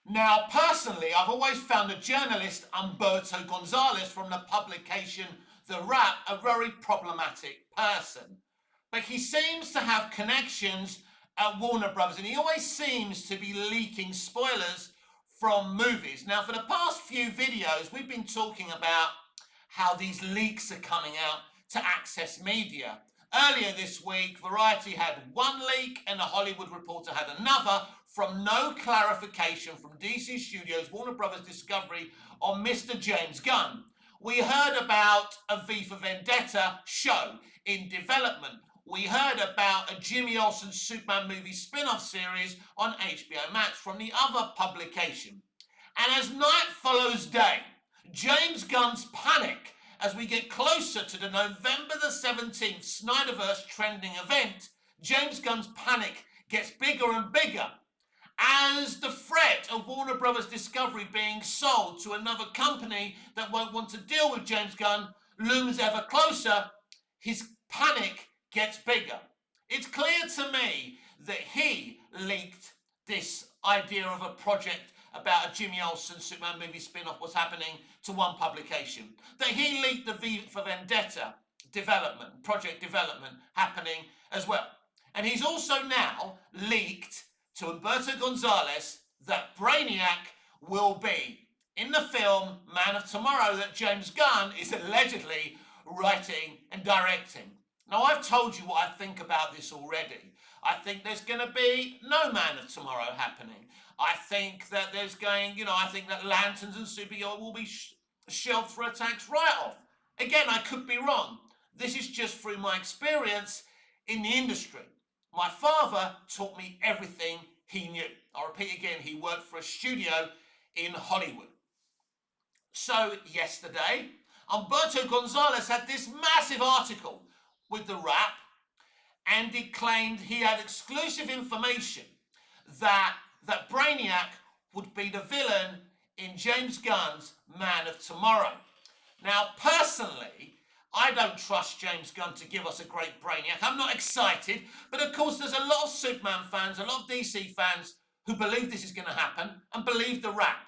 Now, personally, I've always found the journalist Umberto Gonzalez from the publication The Wrap a very problematic person. But he seems to have connections at Warner Brothers, and he always seems to be leaking spoilers from movies. Now, for the past few videos, we've been talking about how these leaks are coming out to access media. Earlier this week, Variety had one leak and The Hollywood Reporter had another from no clarification from DC Studios, Warner Brothers Discovery on Mr. James Gunn. We heard about a V for Vendetta show in development. We heard about a Jimmy Olsen Superman movie spin-off series on HBO Max from the other publication. And as night follows day, James Gunn's panic as we get closer to the November the 17th Snyderverse trending event, James Gunn's panic gets bigger and bigger as the threat of Warner Brothers Discovery being sold to another company that won't want to deal with James Gunn looms ever closer. His panic gets bigger. It's clear to me that he leaked this idea of a project about a Jimmy Olsen Superman movie spin-off was happening to one publication. That he leaked the V for Vendetta project development happening as well. And he's also now leaked to Umberto Gonzalez that Brainiac will be in the film Man of Tomorrow that James Gunn is allegedly writing and directing. Now, I've told you what I think about this already. I think there's going to be no Man of Tomorrow happening. I think that I think that Lanterns and Supergirl will be shelved for a tax write-off. Again, I could be wrong. This is just through my experience in the industry. My father taught me everything he knew. I'll repeat again, he worked for a studio in Hollywood. So yesterday, Umberto Gonzalez had this massive article with The Wrap, and he claimed he had exclusive information that Brainiac would be the villain in James Gunn's Man of Tomorrow. Now, personally, I don't trust James Gunn to give us a great Brainiac. I'm not excited, but of course there's a lot of Superman fans, a lot of DC fans who believe this is going to happen and believe The Wrap.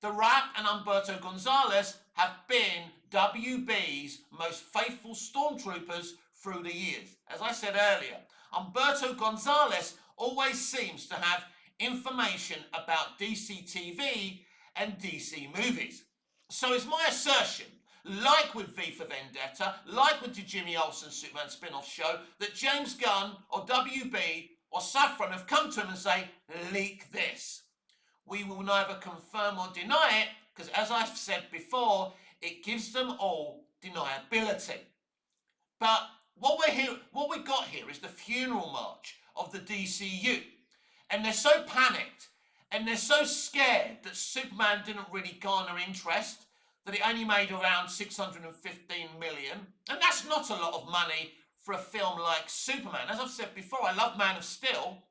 The Wrap and Umberto Gonzalez have been WB's most faithful stormtroopers through the years. As I said earlier, Umberto Gonzalez always seems to have information about DC TV and DC movies. So it's my assertion, like with V for Vendetta, like with the Jimmy Olsen Superman spin-off show, that James Gunn or WB or Safran have come to him and say, leak this. We will neither confirm or deny it, because as I've said before, it gives them all deniability. But what we got here is the funeral march of the DCU. And they're so panicked and they're so scared that Superman didn't really garner interest, that it only made around 615 million. And that's not a lot of money for a film like Superman. As I've said before, I love Man of Steel,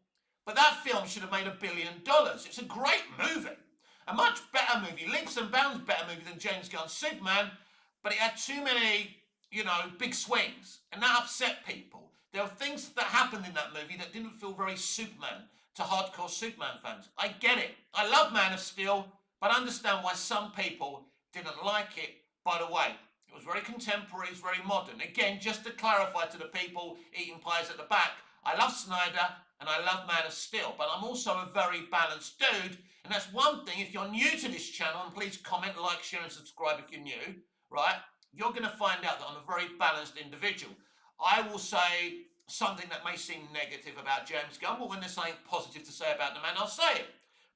but that film should have made $1 billion. It's a great movie, a much better movie, leaps and bounds better movie than James Gunn's Superman, but it had too many, big swings, and that upset people. There were things that happened in that movie that didn't feel very Superman to hardcore Superman fans. I get it. I love Man of Steel, but I understand why some people didn't like it. By the way, it was very contemporary, it's very modern. Again, just to clarify to the people eating pies at the back, I love Snyder and I love Man of Steel, but I'm also a very balanced dude, and that's one thing. If you're new to this channel, and please comment, like, share and subscribe if you're new, right? You're going to find out that I'm a very balanced individual. I will say something that may seem negative about James Gunn, but when there's something positive to say about the man, I'll say it.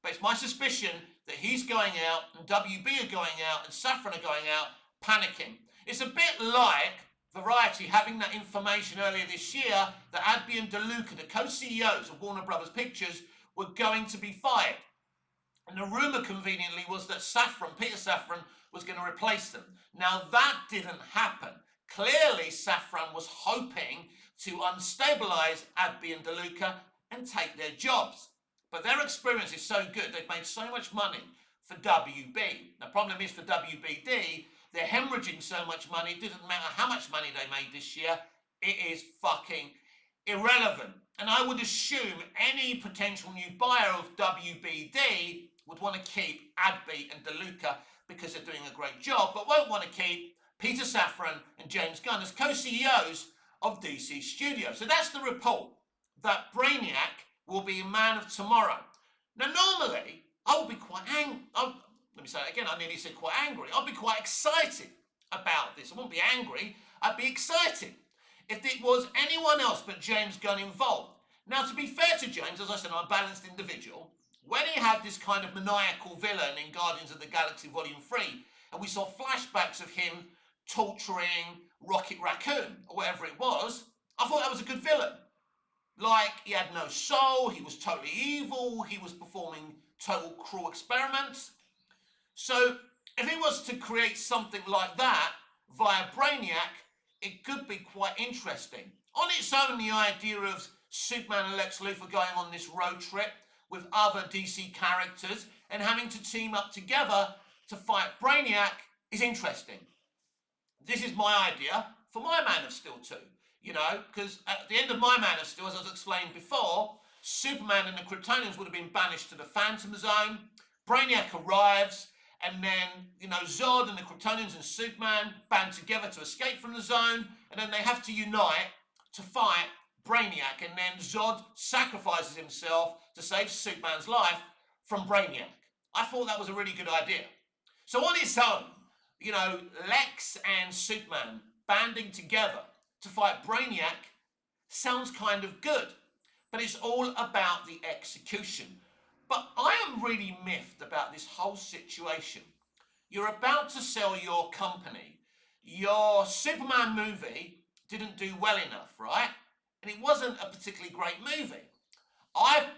But it's my suspicion that he's going out, and WB are going out, and Safran are going out, panicking. It's a bit like Variety having that information earlier this year that Adby and DeLuca, the co-CEOs of Warner Brothers Pictures, were going to be fired. And the rumour conveniently was that Peter Safran, was going to replace them. Now that didn't happen. Clearly Safran was hoping to unstabilise Adby and DeLuca and take their jobs. But their experience is so good, they've made so much money for WB. The problem is for WBD, they're hemorrhaging so much money, it doesn't matter how much money they made this year, it is fucking irrelevant. And I would assume any potential new buyer of WBD would want to keep Adby and DeLuca because they're doing a great job, but won't want to keep Peter Safran and James Gunn as co-CEOs of DC Studios. So that's the report, that Brainiac will be a man of tomorrow. Now, normally, I would be quite angry. Let me say it again, I nearly said quite angry. I'd be quite excited about this. I wouldn't be angry, I'd be excited if it was anyone else but James Gunn involved. Now, to be fair to James, as I said, I'm a balanced individual. When he had this kind of maniacal villain in Guardians of the Galaxy Volume 3, and we saw flashbacks of him torturing Rocket Raccoon, or whatever it was, I thought that was a good villain. Like, he had no soul, he was totally evil, he was performing total cruel experiments. So, if he was to create something like that via Brainiac, it could be quite interesting. On its own, the idea of Superman and Lex Luthor going on this road trip with other DC characters and having to team up together to fight Brainiac is interesting. This is my idea for my Man of Steel 2, you know, because at the end of my Man of Steel, as I was explained before, Superman and the Kryptonians would have been banished to the Phantom Zone. Brainiac arrives, and then, you know, Zod and the Kryptonians and Superman band together to escape from the zone, and then they have to unite to fight Brainiac, and then Zod sacrifices himself to save Superman's life from Brainiac. I thought that was a really good idea. So on its own, you know, Lex and Superman banding together to fight Brainiac sounds kind of good, but it's all about the execution. But I am really miffed about this whole situation. You're about to sell your company. Your Superman movie didn't do well enough, right? And it wasn't a particularly great movie.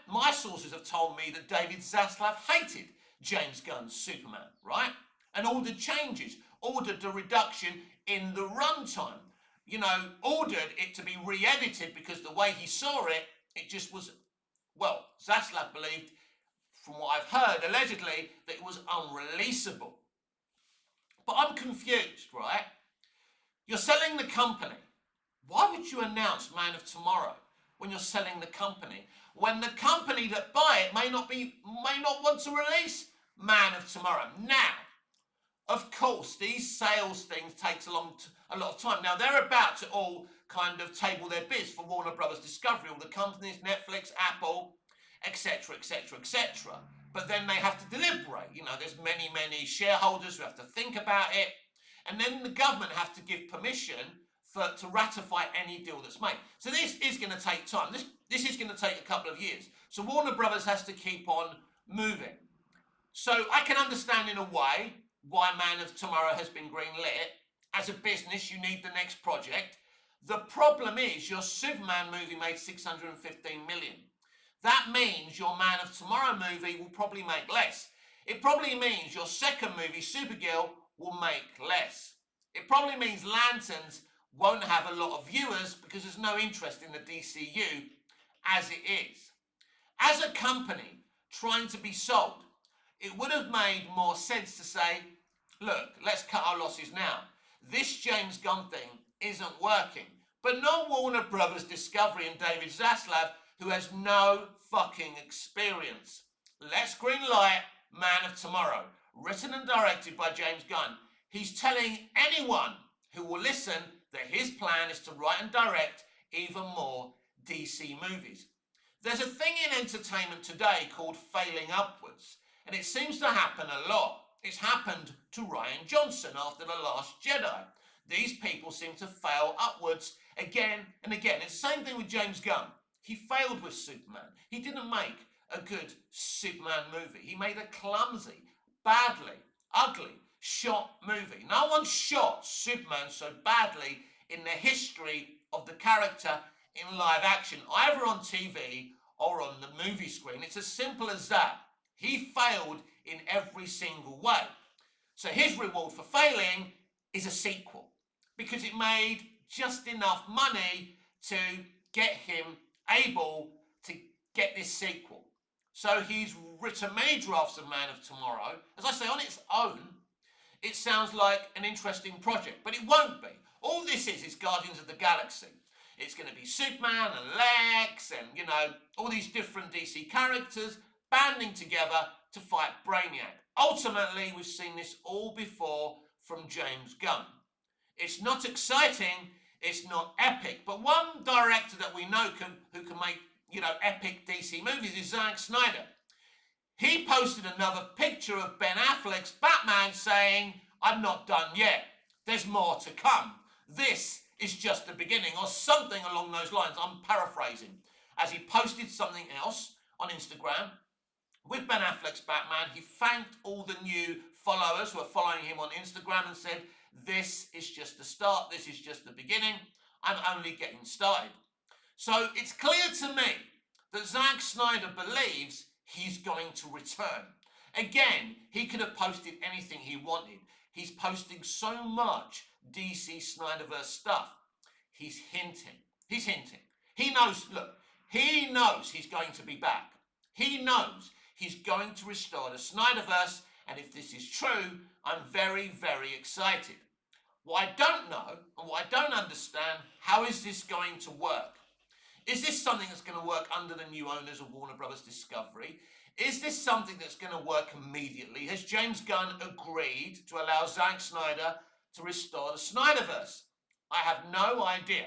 My sources have told me that David Zaslav hated James Gunn's Superman, right? And ordered changes, ordered a reduction in the runtime, you know, ordered it to be re-edited because the way he saw it, it just was, well, Zaslav believed, from what I've heard, allegedly, that it was unreleasable. But I'm confused, right? You're selling the company. Why would you announce Man of Tomorrow when you're selling the company? When the company that buy it may not want to release Man of Tomorrow. Now, of course, these sales things takes a lot of time. Now, they're about to all kind of table their bids for Warner Brothers Discovery, all the companies, Netflix, Apple, etc., etc., etc. But then they have to deliberate. You know, there's many shareholders who have to think about it. And then the government have to give permission to ratify any deal that's made. So this is going to take time. This is going to take a couple of years. So Warner Brothers has to keep on moving. So I can understand in a way why Man of Tomorrow has been greenlit. As a business, you need the next project. The problem is your Superman movie made $615 million. That means your Man of Tomorrow movie will probably make less. It probably means your second movie, Supergirl, will make less. It probably means Lanterns won't have a lot of viewers because there's no interest in the DCU as it is. As a company trying to be sold, it would have made more sense to say, look, let's cut our losses now. This James Gunn thing isn't working. But no Warner Brothers Discovery and David Zaslav, who has no fucking experience. Let's greenlight Man of Tomorrow, written and directed by James Gunn. He's telling anyone who will listen that his plan is to write and direct even more DC movies. There's a thing in entertainment today called failing upwards, and it seems to happen a lot. It's happened to Rian Johnson after The Last Jedi. These people seem to fail upwards again and again. It's the same thing with James Gunn. He failed with Superman. He didn't make a good Superman movie. He made a clumsy, badly, ugly, shot movie. No one shot Superman so badly in the history of the character in live action, either on TV or on the movie screen. It's as simple as that. He failed in every single way. So his reward for failing is a sequel, because it made just enough money to get him able to get this sequel. So he's written many drafts of Man of Tomorrow. As I say, on its own, it sounds like an interesting project, but it won't be. All this is Guardians of the Galaxy. It's going to be Superman and Lex and, you know, all these different DC characters, banding together to fight Brainiac. Ultimately, we've seen this all before from James Gunn. It's not exciting, it's not epic, but one director that we know who can make, epic DC movies is Zack Snyder. He posted another picture of Ben Affleck's Batman saying, "I'm not done yet. There's more to come. This is just the beginning," or something along those lines. I'm paraphrasing. As he posted something else on Instagram with Ben Affleck's Batman, he thanked all the new followers who are following him on Instagram and said, "This is just the start. This is just the beginning. I'm only getting started." So it's clear to me that Zack Snyder believes he's going to return. Again, he could have posted anything he wanted. He's posting so much DC Snyderverse stuff. He's hinting. He knows, look, he knows he's going to be back. He knows he's going to restore the Snyderverse, and if this is true, I'm very, very excited. What I don't know, and what I don't understand, how is this going to work? Is this something that's going to work under the new owners of Warner Brothers Discovery? Is this something that's going to work immediately? Has James Gunn agreed to allow Zack Snyder to restore the Snyderverse? I have no idea.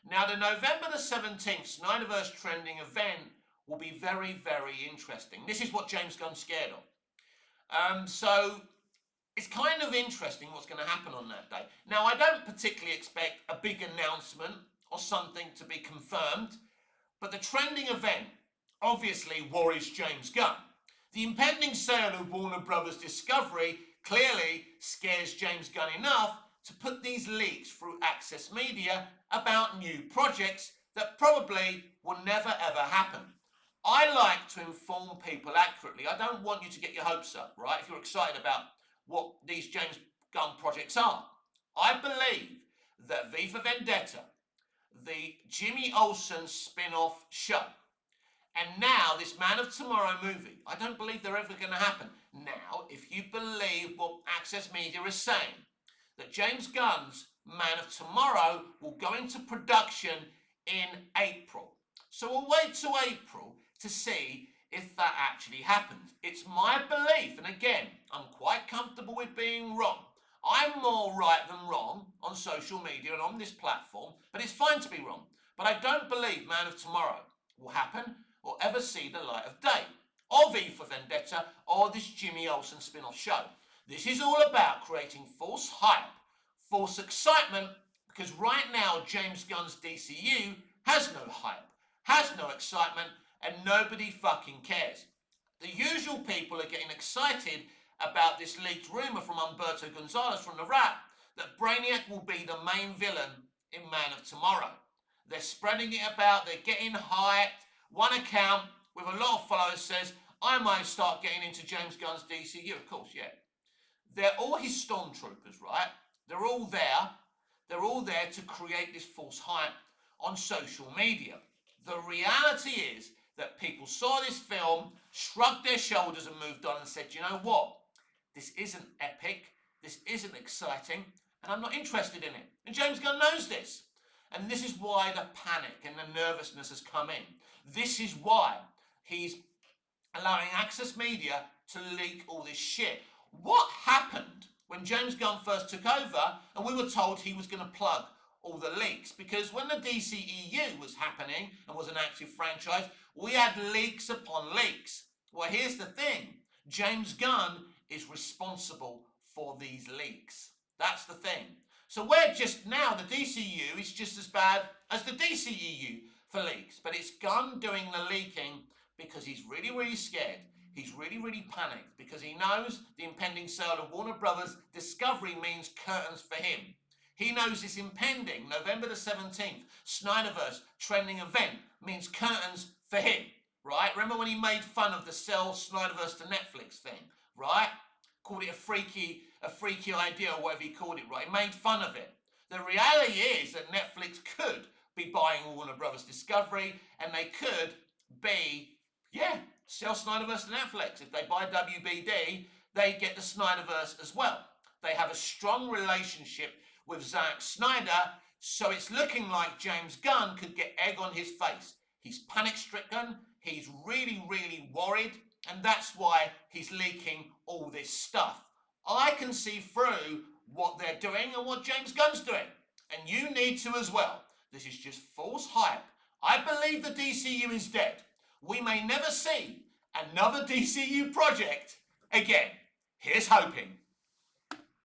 Now, the November the 17th Snyderverse trending event will be very, very interesting. This is what James Gunn's scared of. So it's kind of interesting what's going to happen on that day. Now, I don't particularly expect a big announcement or something to be confirmed, but the trending event obviously worries James Gunn. The impending sale of Warner Brothers Discovery clearly scares James Gunn enough to put these leaks through Access Media about new projects that probably will never ever happen. I like to inform people accurately. I don't want you to get your hopes up, right? If you're excited about what these James Gunn projects are. I believe that V for Vendetta, the Jimmy Olsen spin-off show, and now this Man of Tomorrow movie, I don't believe they're ever going to happen. Now, if you believe what Access Media is saying, that James Gunn's Man of Tomorrow will go into production in April. So we'll wait till April to see if that actually happens. It's my belief, and again, I'm quite comfortable with being wrong. I'm more right than wrong on social media and on this platform, but it's fine to be wrong. But I don't believe Man of Tomorrow will happen or ever see the light of day, or V for Vendetta, or this Jimmy Olsen spin-off show. This is all about creating false hype, false excitement, because right now James Gunn's DCU has no hype, has no excitement, and nobody fucking cares. The usual people are getting excited about this leaked rumour from Umberto Gonzalez from the Wrap that Brainiac will be the main villain in Man of Tomorrow. They're spreading it about, they're getting hyped. One account with a lot of followers says, "I might start getting into James Gunn's DCU." Of course, yeah. They're all his stormtroopers, right? They're all there. They're all there to create this false hype on social media. The reality is that people saw this film, shrugged their shoulders and moved on and said, "You know what? This isn't epic. This isn't exciting. And I'm not interested in it." And James Gunn knows this. And this is why the panic and the nervousness has come in. This is why he's allowing Access Media to leak all this shit. What happened when James Gunn first took over and we were told he was going to plug all the leaks? Because when the DCEU was happening and was an active franchise, we had leaks upon leaks. Well, here's the thing. James Gunn is responsible for these leaks. That's the thing. So we're just now, the DCU is just as bad as the DCEU for leaks. But it's Gunn doing the leaking because he's really, really scared. He's really, really panicked because he knows the impending sale of Warner Brothers Discovery means curtains for him. He knows this impending November the 17th Snyderverse trending event means curtains for him, right? Remember when he made fun of the sell Snyderverse to Netflix thing, right? Called it a freaky idea or whatever he called it, right? He made fun of it. The reality is that Netflix could be buying Warner Brothers Discovery and they could be, sell Snyderverse to Netflix. If they buy WBD, they get the Snyderverse as well. They have a strong relationship with Zack Snyder, so it's looking like James Gunn could get egg on his face. He's panic-stricken. He's really, really worried. and that's why he's leaking all this stuff. I can see through what they're doing and what James Gunn's doing, and you need to as well. This is just false hype. I believe the DCU is dead. We may never see another DCU project again. Here's hoping.